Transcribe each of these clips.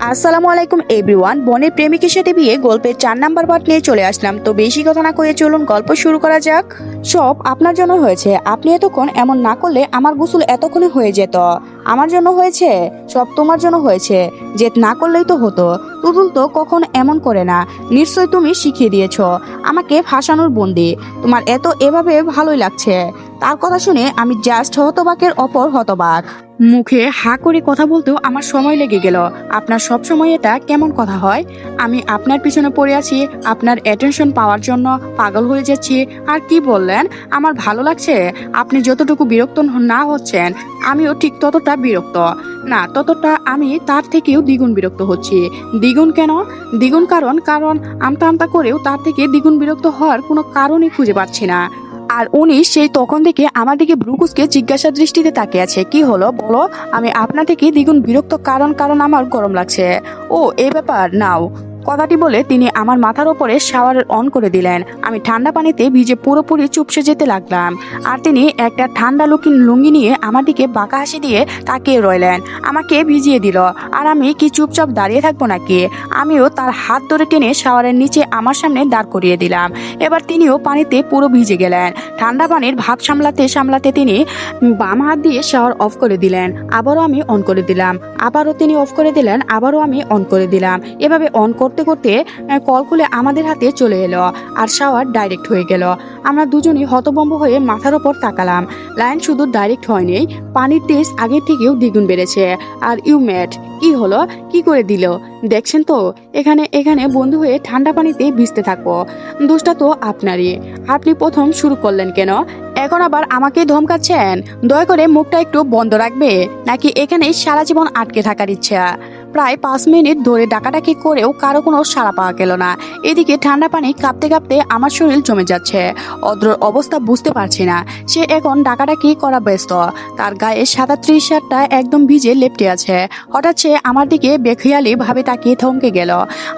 আসসালামু আলাইকুম এভরিওয়ান। বনের প্রেমিকের সাথে বিয়ে গল্পের 4 নাম্বার পার্ট নিয়ে চলে আসলাম। তো বেশি কথা না কয়ে চলুন গল্প শুরু করা যাক। সব আপনার জন্য হয়েছে, আপনি এতক্ষণ এমন না করলে আমার গোসল এতক্ষণে হয়ে যেত। আমার জন্য হয়েছে, সব তোমার জন্য হয়েছে। জেদ না করলেই তো হতো। তুতুল তো কখন এমন করে না, নিশ্চয় তুমি শিখিয়ে দিয়েছো আমাকে ফাঁসানোর বন্দি। তোমার এভাবে ভালোই লাগছে। তার কথা শুনে আমি জাস্ট হতবাকের অপর হতবাক। মুখে হা করে কথা বলতেও আমার সময় লেগে গেল। আপনার সব সময় এটা কেমন কথা হয়? আমি আপনার পিছনে পড়ে আছি, আপনার অ্যাটেনশন পাওয়ার জন্য পাগল হয়ে যাচ্ছি। আর কি বললেন আমার ভালো লাগছে? আপনি যতটুকু বিরক্ত না হচ্ছেন, আমিও ঠিক ততটা বিরক্ত না, ততটা আমি তার থেকেও দ্বিগুণ বিরক্ত হচ্ছি। দ্বিগুণ কেন? দ্বিগুণ কারণ আমতা আমতা করেও তার থেকে দ্বিগুণ বিরক্ত হওয়ার কোনো কারণই খুঁজে পাচ্ছি না। আর উনি সেই তখন থেকে আমার দিকে ব্রুকুসকে জিজ্ঞাসা দৃষ্টিতে তাকিয়ে আছে। কি হলো বলো? আমি আপনার থেকে দ্বিগুণ বিরক্ত কারণ আমার গরম লাগছে। ও এই ব্যাপার, নাও। কথাটি বলে তিনি আমার মাথার ওপরে শাওয়ার অন করে দিলেন। আমি ঠান্ডা পানিতে ভিজে পুরোপুরি চুপসে যেতে লাগলাম। আর তিনি একটা ঠান্ডা লুঙ্গি নিয়ে আমার দিকে বাঁকা হাসি দিয়ে তাকিয়ে রইলেন। আমাকে ভিজিয়ে দিল। আর আমি কি চুপচাপ দাঁড়িয়ে থাকবো নাকি? আমিও তার হাত ধরে টেনে শাওয়ারের নিচে আমার সামনে দাঁড় করিয়ে দিলাম। এবার তিনিও পানিতে পুরো ভিজে গেলেন। ঠান্ডা পানির ভাব সামলাতে তিনি বাম হাত দিয়ে শাওয়ার অফ করে দিলেন। আবারও আমি অন করে দিলাম। আবারও তিনি অফ করে দিলেন। আবারও আমি অন করে দিলাম। এভাবে অন করতে করতে কল খুলে আমাদের হাতে চলে এলো। আর শাওয়ার ডাইরেক্ট হয়ে গেল। আমরা দুজনই হতভম্ব হয়ে মাথার ওপর তাকালাম। লাইন শুধু ডাইরেক্ট হয়নি, পানির তেজ আগের থেকেও দ্বিগুণ বেড়েছে। আর ইউমেট কি হলো? কি করে দিল দেখছেন তো? এখানে বন্ধু হয়ে ঠান্ডা পানিতে ভিজতে থাকবো। দোষটা তো আপনারই। আপনি প্রথম শুরু করলেন কেন? এখন আবার আমাকে ধমকাচ্ছেন? দয়া করে মুখটা একটু বন্ধ রাখবে, নাকি এখানে সারা জীবন আটকে থাকার ইচ্ছা? প্রায় 5 মিনিট ধরে ডাকাডাকি করেও কারো কোনো সাড়া পাওয়া গেল না। এদিকে ঠান্ডা পানি কাঁপতে কাঁপতে আমার শরীর জমে যাচ্ছে। অদ্রর অবস্থা বুঝতে পারছি না। সে এখন ডাকাডাকি করা ব্যস্ত। তার গায়ে সাদা টি-শার্টটা একদম ভিজে লেপ্টে আছে। হঠাৎ সে আমার দিকে বেখেয়ালি ভাবে তাকিয়ে থমকে গেল।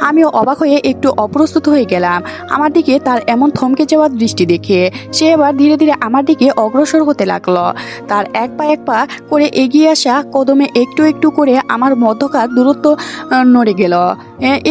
আমিও অবাক হয়ে একটু অপ্রস্তুত হয়ে গেলাম। আমার দিকে তার এমন থমকে যাওয়ার দৃষ্টি দেখে সে এবার ধীরে ধীরে আমার দিকে অগ্রসর হতে লাগলো। তার এক পা করে এগিয়ে আসা কদমে একটু একটু করে আমার মধ্যকার দূরত্ব নড়ে গেল।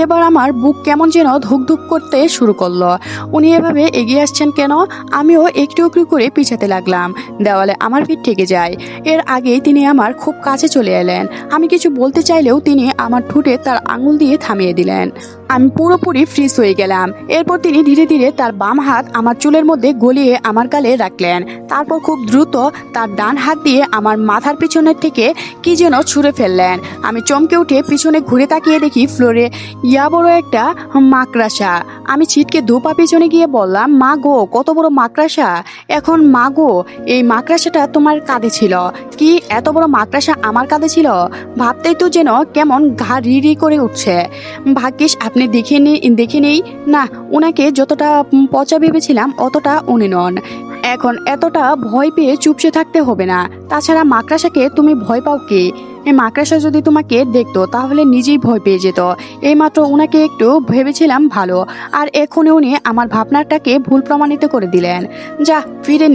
এবার আমার বুক কেমন যেন ধুকধুক করতে শুরু করলো। উনি এভাবে এগিয়ে আসছেন কেন? আমিও একটু একটু করে পিছাতে লাগলাম। দেওয়ালে আমার পিঠ ঠেকে যায়। এর আগেই তিনি আমার খুব কাছে চলে এলেন। আমি কিছু বলতে চাইলেও তিনি আমার ঠোঁটে তার আঙুল দিয়ে থামিয়ে দিলেন। আমি পুরোপুরি ফ্রিজ হয়ে গেলাম। এরপর তিনি ধীরে ধীরে তার বাম হাত আমার চুলের মধ্যে গলিয়ে আমার গালে রাখলেন। তারপর খুব দ্রুত তার ডান হাত দিয়ে আমার মাথার পিছনের থেকে কি যেন ছুঁড়ে ফেললেন। আমি চমকে উঠে পিছনে ঘুরে তাকিয়ে দেখি ফ্লোরে বড় একটা মাকড়াসা। আমি ছিটকে 2 পা পিছনে গিয়ে বললাম, মা গো, কত বড় মাকড়াসা! এখন মা গো, এই মাকড়াসাটা তোমার কাঁধে ছিল? কি এত বড় মাকড়াসা আমার কাঁধে ছিল? ভাবতেই তো যেন কেমন ঘা রি করে উঠছে। ভাগ্যিস আপনি দেখে নেই না। ওনাকে যতটা পচা ভেবেছিলাম অতটা উনি নন। এখন এতটা ভয় পেয়ে চুপসে থাকতে হবে না। তাছাড়া মাকড়াসাকে তুমি ভয় পাও কি? এই মাকড়াসা যদি তোমাকে দেখতো তাহলে নিজেই ভয় পেয়ে যেত। এইমাত্র উনাকে একটু ভেবেছিলাম ভালো, আর এখন উনি আমার ভাবনাটাকে ভুল প্রমাণিত করে দিলেন। যা, ফিরে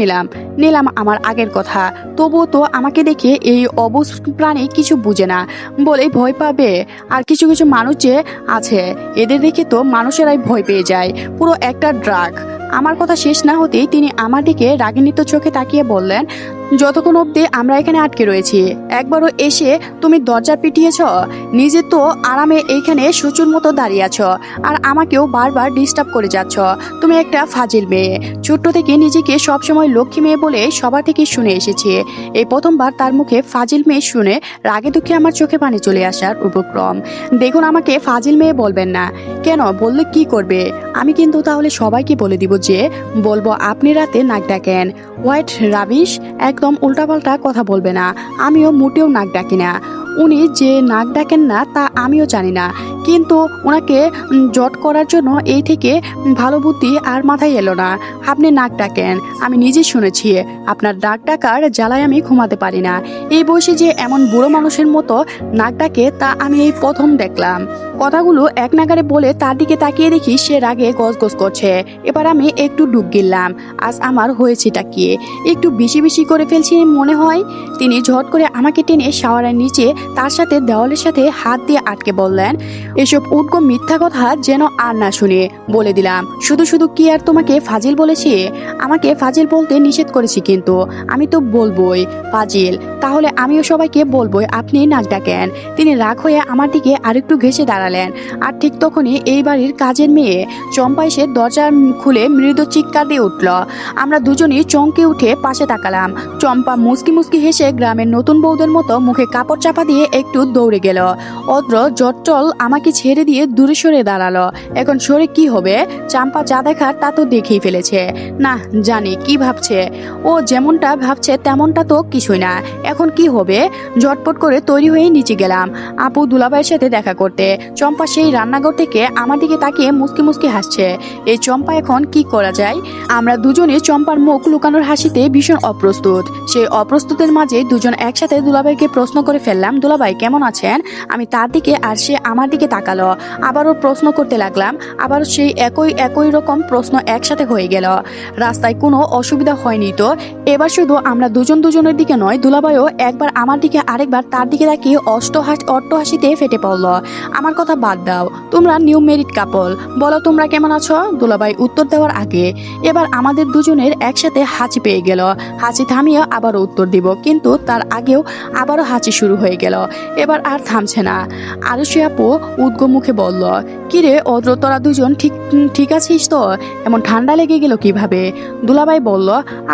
নিলাম আমার আগের কথা। তবুও তো আমাকে দেখে এই অবুঝ প্রাণী কিছু বুঝে না বলেই ভয় পাবে। আর কিছু কিছু মানুষ যে আছে, এদের দেখে তো মানুষেরাই ভয় পেয়ে যায়। পুরো একটা ড্রাগ। আমার কথা শেষ না হতেই তিনি আমার দিকে রাগান্বিত চোখে তাকিয়ে বললেন, যতক্ষণ অবধি আমরা এখানে আটকে রয়েছি, একবারও এসে তুমি দরজা পিটিয়েছ? নিজে তো আরামে এইখানে সূচুর মতো দাঁড়িয়ে আছো, আর আমাকেও বারবার ডিস্টার্ব করে যাচ্ছ। তুমি একটা ফাজিল মেয়ে। ছোট্ট থেকে নিজেকে সবসময় লক্ষ্মী মেয়ে বলে সবার থেকে শুনে এসেছি। এই প্রথমবার তার মুখে ফাজিল মেয়ে শুনে রাগে দুঃখে আমার চোখে পানি চলে আসার উপক্রম। দেখুন, আমাকে ফাজিল মেয়ে বলবেন না। কেন? বললে কি করবে? আমি কিন্তু তাহলে সবাইকে বলে দিব যে বলবো আপনি রাতে নাক ডাকেন। White rubbish! একদম উল্টাপাল্টা কথা বলবে না। আমিও মোটেও নাক ডাকি না। উনি যে নাক ডাকেন না তা আমিও জানি না, কিন্তু ওনাকে জট করার জন্য এই থেকে ভালো বুদ্ধি আর মাথায় এলো না। আপনি নাক ডাকেন, আমি নিজে শুনেছি। আপনার ডাক ডাকার জ্বালায় আমি ঘুমাতে পারি না। এই বয়সে যে এমন বুড়ো মানুষের মতো নাক ডাকে তা আমি এই প্রথম দেখলাম। কথাগুলো এক নাগারে বলে তার দিকে তাকিয়ে দেখি সে রাগে গজগজ করছে। এবার আমি একটু ডুব গিললাম। আজ আমার হয়েছেটা কি, একটু বেশি বেশি করে ফেলছি মনে হয়। তিনি ঝট করে আমাকে টেনে শাওয়ারের নিচে তার সাথে দেওয়ালের সাথে হাত দিয়ে আটকে বললেন, এসব উটকো মিথ্যা কথা যেন আর না শুনে। বলে দিলাম, শুধু শুধু কি আর তোমাকে ফাজিল বলেছি? আমাকে ফাজিল বলতে নিষেধ করেছি, কিন্তু আমি তো বলবোই ফাজিল। তাহলে আমিও সবাইকে বলবোই আপনি নাক ডাকেন। তিনি রাগ হয়ে আমার দিকে আরেকটু ঘেঁষে দাঁড়ালেন। আর ঠিক তখনই এই বাড়ির কাজের মেয়ে চম্পা এসে দরজা খুলে মৃদু চিৎকার দিয়ে উঠল। আমরা দুজনেই চমকে উঠে পাশে তাকালাম। চম্পা মুস্কি মুস্কি হেসে গ্রামের নতুন বউদের মতো মুখে কাপড় চাপা দিয়ে একটু দৌড়ে গেল। অদ্র জট্টল আমাকে ছেড়ে দিয়ে দূরে সরে দাঁড়ালো। এখন সরে কি হবে? চাম্পা যা দেখার তা তো দেখেই ফেলেছে। না জানি কি ভাবছে। ও যেমনটা ভাবছে তেমনটা তো কিছুই না। এখন কি হবে? ঝটপট করে তৈরি হয়ে নিচে গেলাম আপু দুলাভাইয়ের সাথে দেখা করতে। চম্পা সেই রান্নাঘর থেকে আমার দিকে তাকিয়ে মুস্কি মুস্কি হাসছে। এই চম্পা এখন কি করা যায়? আমরা দুজনে চম্পার মুখ লুকানোর হাসিতে ভীষণ অপ্রস্তুত। সেই অপ্রস্তুতের মাঝে দুজন একসাথে দুলাভাইকে প্রশ্ন করে ফেললাম, দুলাভাই কেমন আছেন? আমি তার দিকে আর সে আমার দিকে তাকালো। আবারও প্রশ্ন করতে লাগলাম। আবারও সেই একই রকম প্রশ্ন একসাথে হয়ে গেল। রাস্তায় কোনো অসুবিধা হয়নি তো? এবার শুধু আমরা দুজন দুজনের দিকে নয়, দুলাভাইও একবার আমার দিকে আরেকবার তার দিকে তাকিয়ে অট্ট হাসিতে ফেটে পড়ল। আমার কথা বাদ দাও, তোমরা নিউ মেরিড কাপল, বলো তোমরা কেমন আছো? দুলাভাই উত্তর দেওয়ার আগে এবার আমাদের দুজনের একসাথে হাঁচি পেয়ে গেল। হাঁচি থামিয়ে আবারও উত্তর দিব, কিন্তু তার আগেও আবারও হাঁচি শুরু হয়ে গেল। এবার আর থামছে না। আরুষি আপু উদ্গ মুখে বলল, কিরে অদ্র, তোরা দুজন ঠিক আছিস তো? এমন ঠান্ডা লেগে গেল কিভাবে? দুলাভাই বলল,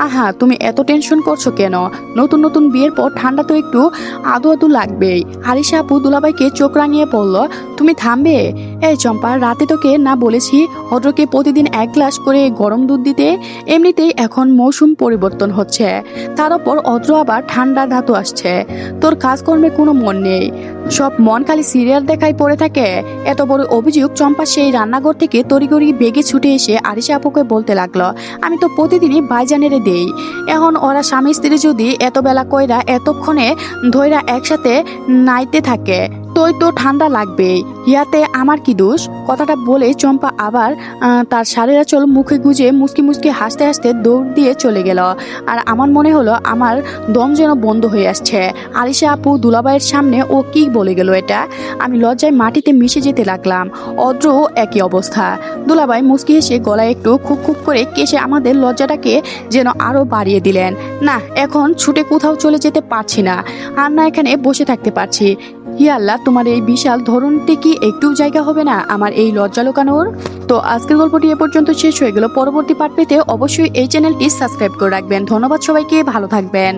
আহা তুমি এত টেনশন করছো কেন? নতুন নতুন বিয়ের পর ঠান্ডা তো একটু আদু আদু লাগবেই। আরিশা আপু দুলাভাইকে চোখ রাঙিয়ে বলল, তুমি থামবে? এই চম্পা, রাতে তোকে না বলেছি অদ্রকে প্রতিদিন 1 গ্লাস করে গরম দুধ দিতে? এমনিতেই এখন মৌসুম পরিবর্তন হচ্ছে, তার উপর অদ্র আবার ঠান্ডা ধাতু আসছে। তোর কাজকর্মে কোনো মন নেই, সব মন খালি সিরিয়াল দেখাই পড়ে থাকে। এত বড় অভিযোগ। চম্পা সেই রান্নাঘর থেকে তড়িঘড়ি বেগে ছুটে এসে আরিশা আপুকে বলতে লাগলো, আমি তো প্রতিদিনই বাইজানেরে দেই। এখন ওরা স্বামী স্ত্রী যদি এত বেলা কইরা এতক্ষণে ধইরা একসাথে নাইতে থাকে, তোই তো ঠান্ডা লাগবেই, ইয়াতে আমার কি দোষ? কথাটা বলে চম্পা আবার তার শাড়ির আঁচল মুখে গুজে মুসকি মুসকি হাসতে হাসতে দৌড় দিয়ে চলে গেল। আর আমার মনে হলো আমার দম যেন বন্ধ হয়ে আসছে। আরিশা আপু দুলাভাইয়ের সামনে ও কি বলে গেল এটা? আমি লজ্জায় মাটিতে মিশে যেতে লাগলাম। অদ্র একই অবস্থা। দুলাভাই মুসকি হেসে গলায় একটু খুব খুব করে কেসে আমাদের লজ্জাটাকে যেন আরো বাড়িয়ে দিলেন। না, এখন ছুটে কোথাও চলে যেতে পারছি না, আর না এখানে বসে থাকতে পারছি। হি আল্লাহ, তোমার এই বিশাল ধরনতে কি একটু জায়গা হবে না আমার এই লজ্জা লুকানোর? তো আজকের গল্পটি এ পর্যন্ত শেষ হয়ে গেল। পরবর্তী পার্ট পেতে অবশ্যই এই চ্যানেলটি সাবস্ক্রাইব করে রাখবেন। ধন্যবাদ সবাইকে, ভালো থাকবেন।